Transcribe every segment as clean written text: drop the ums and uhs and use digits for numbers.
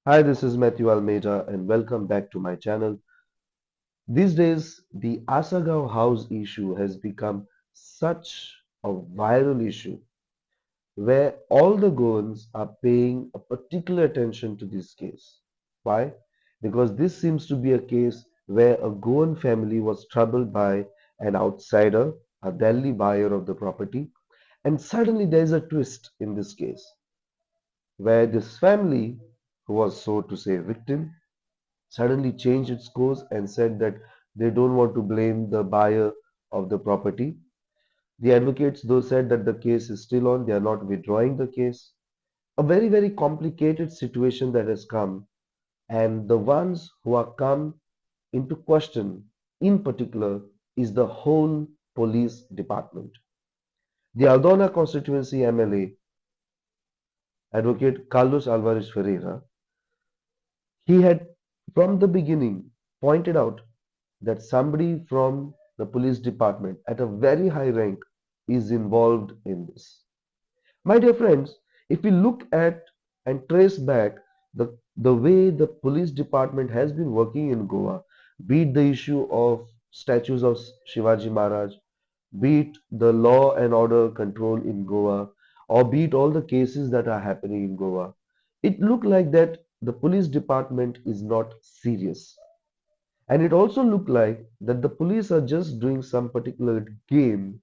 Hi, this is Matthew Almeida, and welcome back to my channel. These days, the Assagao house issue has become such a viral issue where all the Goans are paying a particular attention to this case. Why? Because this seems to be a case where a Goan family was troubled by an outsider, a Delhi buyer of the property, and suddenly there is a twist in this case where this family, who was so to say victim, suddenly changed its course and said that they don't want to blame the buyer of the property. The advocates, though, said that the case is still on, they are not withdrawing the case. A very, very complicated situation that has come, and the ones who are come into question in particular is the whole police department. The Aldona constituency MLA, Advocate Carlos Alvarez Ferreira, he had from the beginning pointed out that somebody from the police department at a very high rank is involved in this. My dear friends, if we look at and trace back the way the police department has been working in Goa, be it the issue of statues of Shivaji Maharaj, be it the law and order control in Goa, or be it all the cases that are happening in Goa, it looked like that the police department is not serious. And it also looked like that the police are just doing some particular game,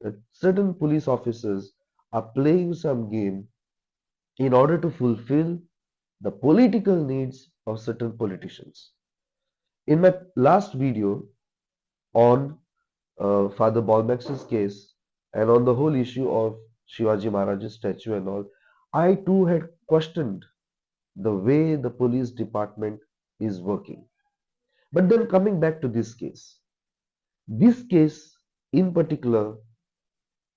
that certain police officers are playing some game in order to fulfill the political needs of certain politicians. In my last video on Father Balmax's case and on the whole issue of Shivaji Maharaj's statue and all, I too had questioned the way the police department is working. But then coming back to this case in particular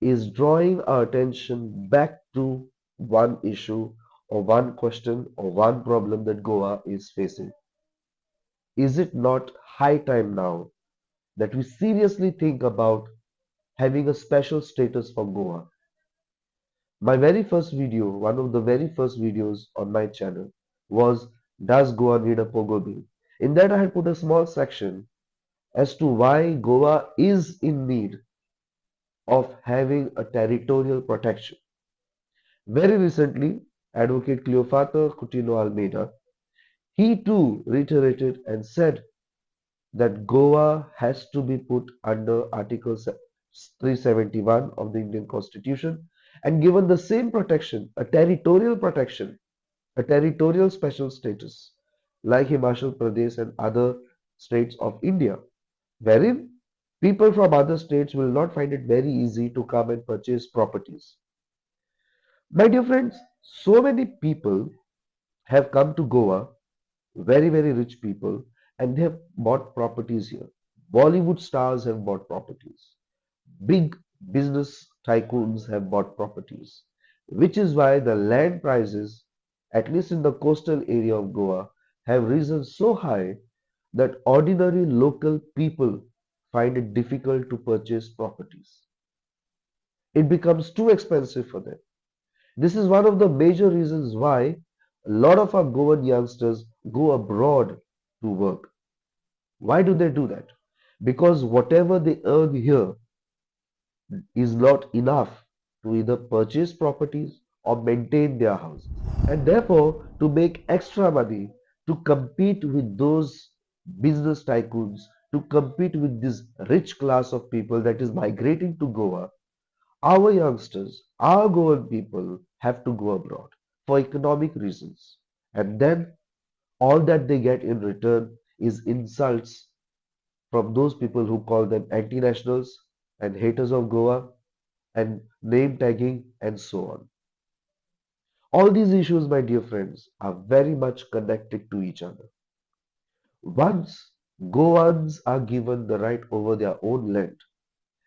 is drawing our attention back to one issue or one question or one problem that Goa is facing. Is it not high time now that we seriously think about having a special status for Goa? My very first video, one of the very first videos on my channel was Does Goa Need a Pogo Bill? In that I had put a small section as to why Goa is in need of having a territorial protection. Very recently, Advocate Cleofather Coutinho Almeida, he too reiterated and said that Goa has to be put under Article 371 of the Indian Constitution and given the same protection, a territorial special status like Himachal Pradesh and other states of India, wherein people from other states will not find it very easy to come and purchase properties. My dear friends, so many people have come to Goa, very, very rich people, and they have bought properties here. Bollywood stars have bought properties. Big business tycoons have bought properties, which is why the land prices, at least in the coastal area of Goa, have risen so high that ordinary local people find it difficult to purchase properties. It becomes too expensive for them. This is one of the major reasons why a lot of our Goan youngsters go abroad to work. Why do they do that? Because whatever they earn here is not enough to either purchase properties or maintain their houses. And therefore, to make extra money to compete with those business tycoons, to compete with this rich class of people that is migrating to Goa, our youngsters, our Goan people have to go abroad for economic reasons. And then all that they get in return is insults from those people who call them anti-nationals and haters of Goa and name tagging and so on. All these issues, my dear friends, are very much connected to each other. Once Goans are given the right over their own land,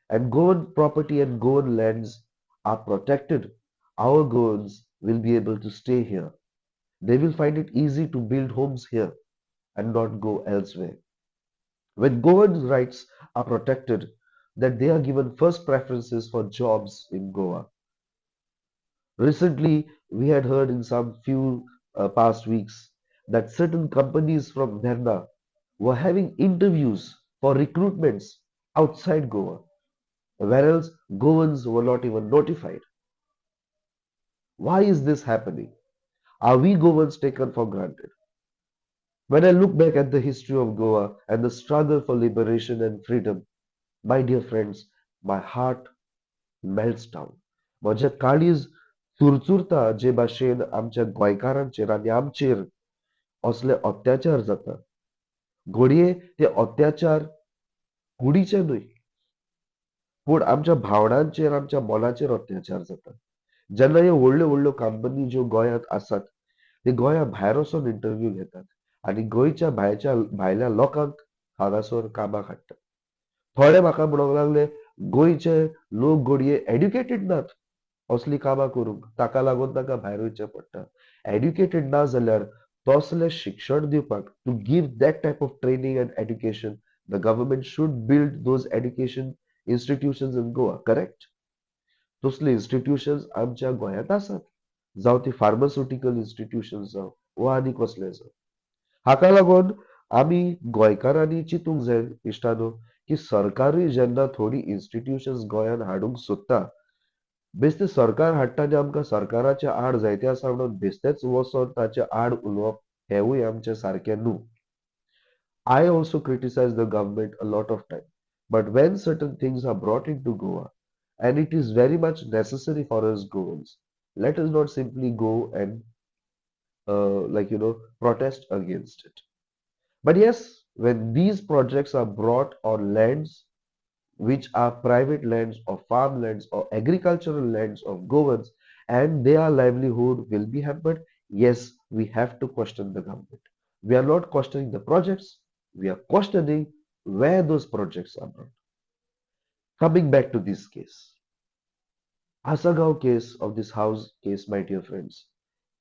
and Goan property and Goan lands are protected, our Goans will be able to stay here. They will find it easy to build homes here and not go elsewhere. When Goan rights are protected, that they are given first preferences for jobs in Goa. Recently, we had heard in some few past weeks that certain companies from Verna were having interviews for recruitments outside Goa, whereas Goans were not even notified. Why is this happening? Are we Goans taken for granted? When I look back at the history of Goa and the struggle for liberation and freedom, my dear friends, my heart melts down. म्हज्या काळीज चुरचुरता जे भाशेन आमच्या गोंयकारांचेर आनी आमचेर असले अत्याचार जाता. घडये ते अत्याचार कुडीचे न्हय, पूण आमच्या भावनांचेर आमच्या मोलाचेर अत्याचार जाता. जेन्ना ह्यो व्हडल्यो व्हडल्यो कंपनी ज्यो गोंयांत आसात, ते गोंया भायर वचून इंटरव्यू घेतात आनी गोंयच्या भायल्या लोकांक हांगासर कामाक हाडटात. थोडे म्हाका म्हणूंक लागले गोंयचे लोक घडये एड्युकेटेड नात असली कामां करूंक, ताका लागून तांकां भायर वयचें पडटा. एड्युकेटेड ना जाल्यार तसलें शिक्षण दिवपाक to give that type of training and education the government should build those education institutions in Goa, correct? तसले इन्स्टिट्यूशन्स आमच्या गोंयांत आसात, जावं ती फार्मास्युटिकल इन्स्टिट्यूशन्स जावं वा आनी कसले जावं. हाका लागून आमी गोंयकारांनी चिंतूंक जाय इश्टानो की सरकारूय जेन्ना थोडी इन्स्टिट्यूशन्स गोंयांत हाडूंक सोदता, बेश्टें सरकार हाडटा आनी आमकां सरकाराचे आड जायते आसा म्हणून बेश्टेच वचोन ताचे आड उलोवप हेवूय आमचें सारकें न्हू. I also criticize the government a lot of time. But when certain things are brought into Goa, and it is very much necessary for us Goans, let us not simply go and protest against it. But yes, when these projects are brought on lands which are private lands or farmlands or agricultural lands of Goans, and their livelihood will be hampered, yes, we have to question the government. We are not questioning the projects, we are questioning where those projects are brought. Coming back to this case, Asagao case of this house case, my dear friends,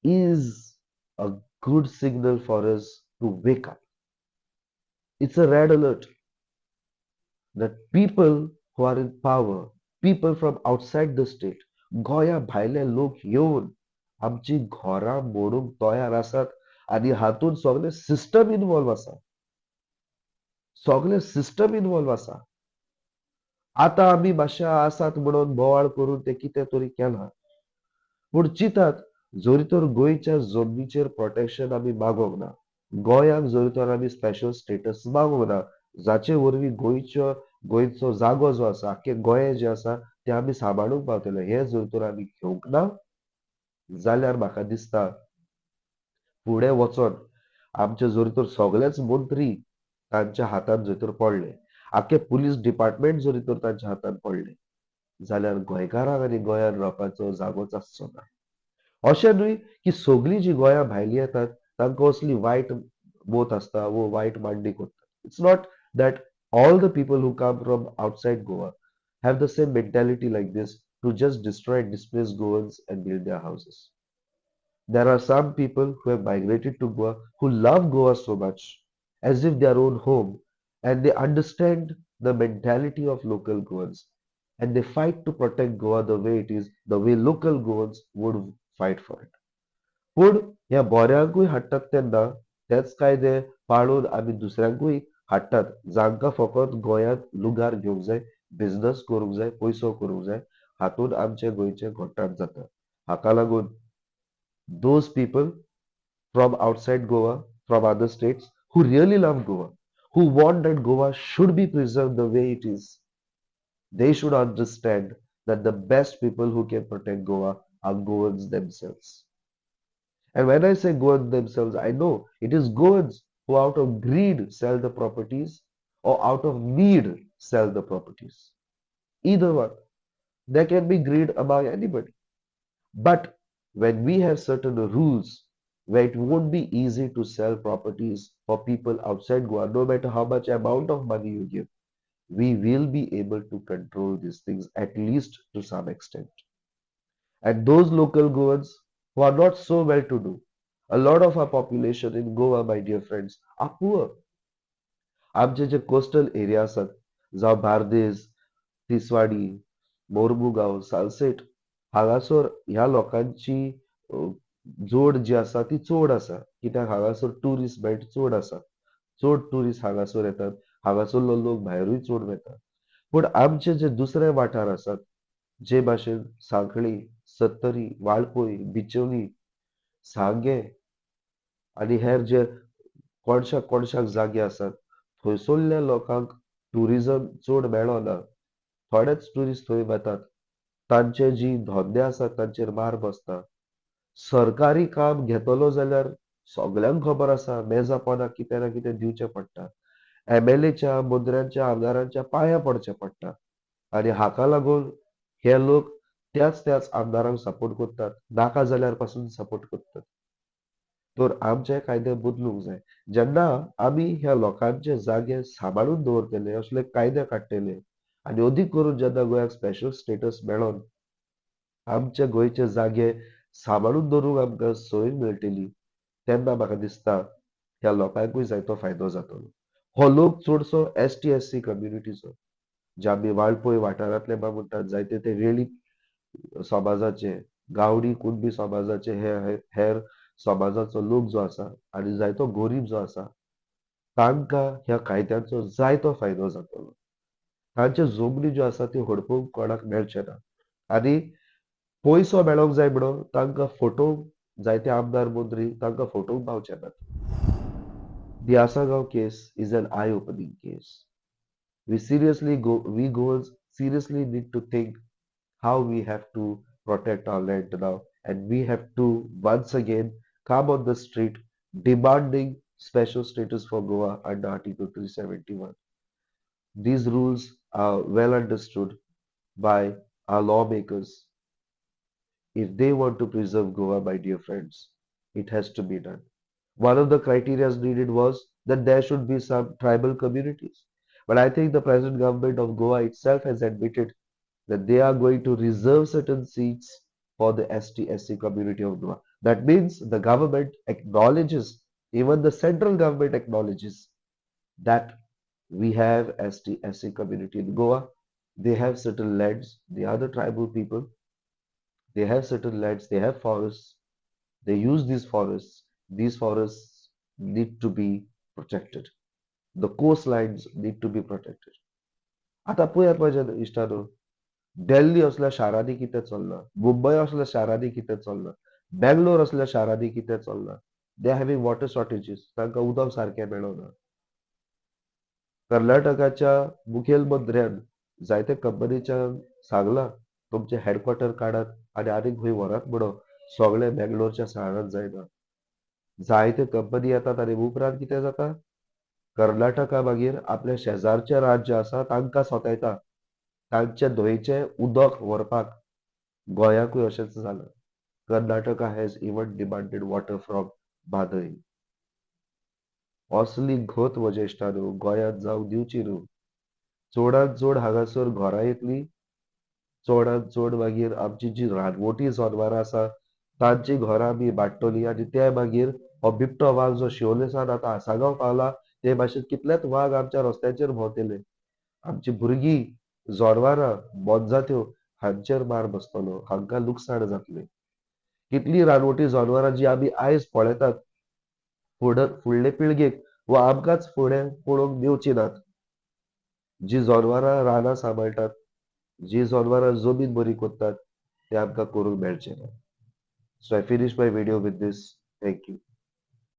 is a good signal for us to wake up. It's a red alert that people who are in power, people from outside the state, गोंया भायले लोक येवन आमची घरां मोडूंक तयार आसात आनी हातूंत सगळे सिस्टम इन्वॉल्व आसा. सगळे सिस्टम इन्वॉल्व आसा. आतां आमी मातशे आसात म्हणून बोवाळ करून ते कितें तरी केलां. पूण चिंतात जरी तर गोंयच्या जमनीचेर प्रोटेक्शन आमी मागोंक ना, गोंयांक जरी तर आमी स्पेशल स्टेटस मागोंक ना, जाचे वरवीं गोंयचो जागो जो आसा, आख्खें गोंय जें आसा तें आमी सांबाळूंक पावतले, हें जर तर आमी घेवंक ना, जाल्यार म्हाका दिसता फुडें वचोन आमचे जर तर सगळेच मंत्री तांच्या हातांत जर तर पडले, आख्खे पुलीस डिपार्टमेंट जरी तर तांच्या हातांत पडले, जाल्यार गोंयकारांक आनी गोंयांत रावपाचो जागोच आसचो ना. अशें न्हय की सगळीं जीं गोंया भायलीं येतात तांकां असली वायट मोत आसता वो वायट मांडी करतात. It's not that all the people who come from outside Goa have the same mentality like this to just destroy and displace Goans and build their houses. There are some people who have migrated to Goa who love Goa so much as if their own home, and they understand the mentality of local Goans, and they fight to protect Goa the way it is, the way local Goans would fight for it. पूण ह्या बोऱ्यांकूय हाडटात तेन्ना तेच कायदे पाळून आमी दुसऱ्यांकूय हाडटात जांकां फकत गोंयांत लुगार घेवंक जाय, बिझनस करूंक जाय, पयसो करूंक जाय, हातून आमचे गोंयचे घोटाट जाता. हाका लागून those people from outside Goa, from other states, who really love Goa, who want that Goa should be preserved the way it is, they should understand that the best people who can protect Goa are Goans themselves. And when I say Goans themselves, I know it is Goans who out of greed sell the properties or out of need sell the properties. Either one. There can be greed among anybody. But when we have certain rules where it won't be easy to sell properties for people outside Goa, no matter how much amount of money you give, we will be able to control these things at least to some extent. And those local Goans who are not so well to do, a lot of our population in Goa, my dear friends, are poor. आमचे जे coastal area आसात जावं बार्देस, तिसवाडी, मोर्मुगांव, सालसेट हांगासर ह्या लोकांची जोड जी आसा ती चड आसा कित्याक हांगासर टुरिस्ट बेल्ट चड आसा चड टुरिस्ट हांगासर येतात हांगासरलो लोक भायरूय चड वतात पूण आमचे जे दुसरे वाठार आसात जे भाशेन सांखळी सत्तरी वाळपय बिचोली सांगे आनी हेर जे कोणशाक कोणशाक जागे आसात थंयसरल्या लोकांक ट्युरिजम चड मेळना थोडेच ट्युरिस्ट थंय वतात तांचे जी धोंदे आसात तांचेर मार बसता सरकारी काम घेतलो जाल्यार सगळ्यांक खबर आसा मेजा पोंदाक कितें ना कितें दिवचें पडटा एमएलएच्या मंत्र्यांच्या आमदारांच्या पांयां पडचें पडटा आनी हाका लागून हे लोक त्याच आमदारांक सपोर्ट करतात नाका जाल्यार पासून सपोर्ट करतात तर आमचे कायदे बदलूंक जाय जेन्ना आमी ह्या लोकांचे जागे सांबाळून दवरतले असले कायदे काडटले आनी अदीक करून जेन्ना गोंयाक स्पेशल स्टेटस मेळोन आमचे गोंयचे जागे सांबाळून दवरूंक आमकां संय मेळटली तेन्ना म्हाका दिसता ह्या लोकांकूय जायतो फायदो जातलो हो लोक चडसो एसटी कम्युनिटीचो जे आमी वाळपय वाठारांतले म्हणटात जायते ते वेळीप समाजाचे गावडी कुणबी समाजाचे हेर समाजाचो लोक जो आसा आनी जायतो गरीब जो आसा तांकां ह्या कायद्यांचो जायतो फायदो जातलो तांच्यो जमनी ज्यो आसा त्यो हडपूंक कोणाक मेळचे ना आनी पयसो मेळोंक जाय म्हणून तांकां फटोवंक जायते आमदार मंत्री तांकां फटोवंक पावचे नात The Assagao case is an eye-opening case. We Goans seriously need to think how we have to protect our land now, and we have to once again come on the street demanding special status for Goa under Article 371. These rules are well understood by our lawmakers. If they want to preserve Goa, my dear friends, it has to be done. One of the criteria needed was that there should be some tribal communities. But I think the present government of Goa itself has admitted that they are going to reserve certain seats for the ST-SC community of Goa. That means the government acknowledges, even the central government acknowledges that we have ST-SC community in Goa. They have certain lands. They are the tribal people. They have certain lands. They have forests. They use these forests. These forests need to be protected. The coastlines need to be protected. आता पळयात माझ्या इश्टानो दिल्ली असल्या शारांनी कितें चल्लां मुंबय असल्या शारांनी कितें चल्लां बेंगलोर असल्या शारांनी कितें चल्लां दे हॅव्हिंग वॉटर शॉर्टेजीस तांकां उदक सारकें मेळना कर्नाटकाच्या मुखेलमंत्र्यान जायते कंपनीच्या सांगलां तुमचे हेडक्वॉर्टर काडात आनी आनीक खंय व्हरात म्हणून सगळे बेंगलोरच्या शारांत जायना जायते कंपनी येतात आनी उपरांत कितें जाता कर्नाटका मागीर आपल्या शेजारचे राज्य आसा तांकां सोंतयता तांचे न्हंयचे उदक व्हरपाक गोंयाकूय अशेंच जालां Karnataka has even demanded water from Mhadei असली घट म्हज्या इश्टानो गोंयांत जावंक दिवची न्हू चडांत चड हांगासर घरां येतलीं चडांत चड मागीर आमची जी रानवटी जनावरां आसा तांची घरां आमी बाट्टलीं आनी ते मागीर हो बिबटो वाघ जो शिवलेसान आतां आसागांव पावला ते भाशेन कितलेच वाघ आमच्या रस्त्याचेर भोंवतले आमची भुरगीं जनावरां मोनजात्यो हांचेर मार बसतलो हांकां लुकसाण जातलें कितलीं रानवटी जनावरां जी आमी आयज पळयतात फुडले पिळगेक वा आमकांच फुडें पळोवंक मेवची नात जी जनावरां रानां सांबाळटात जी जनावरां जमीन बरी कोत्तात ते आमकां करूंक मेळचें ना so I finish my video with this thank you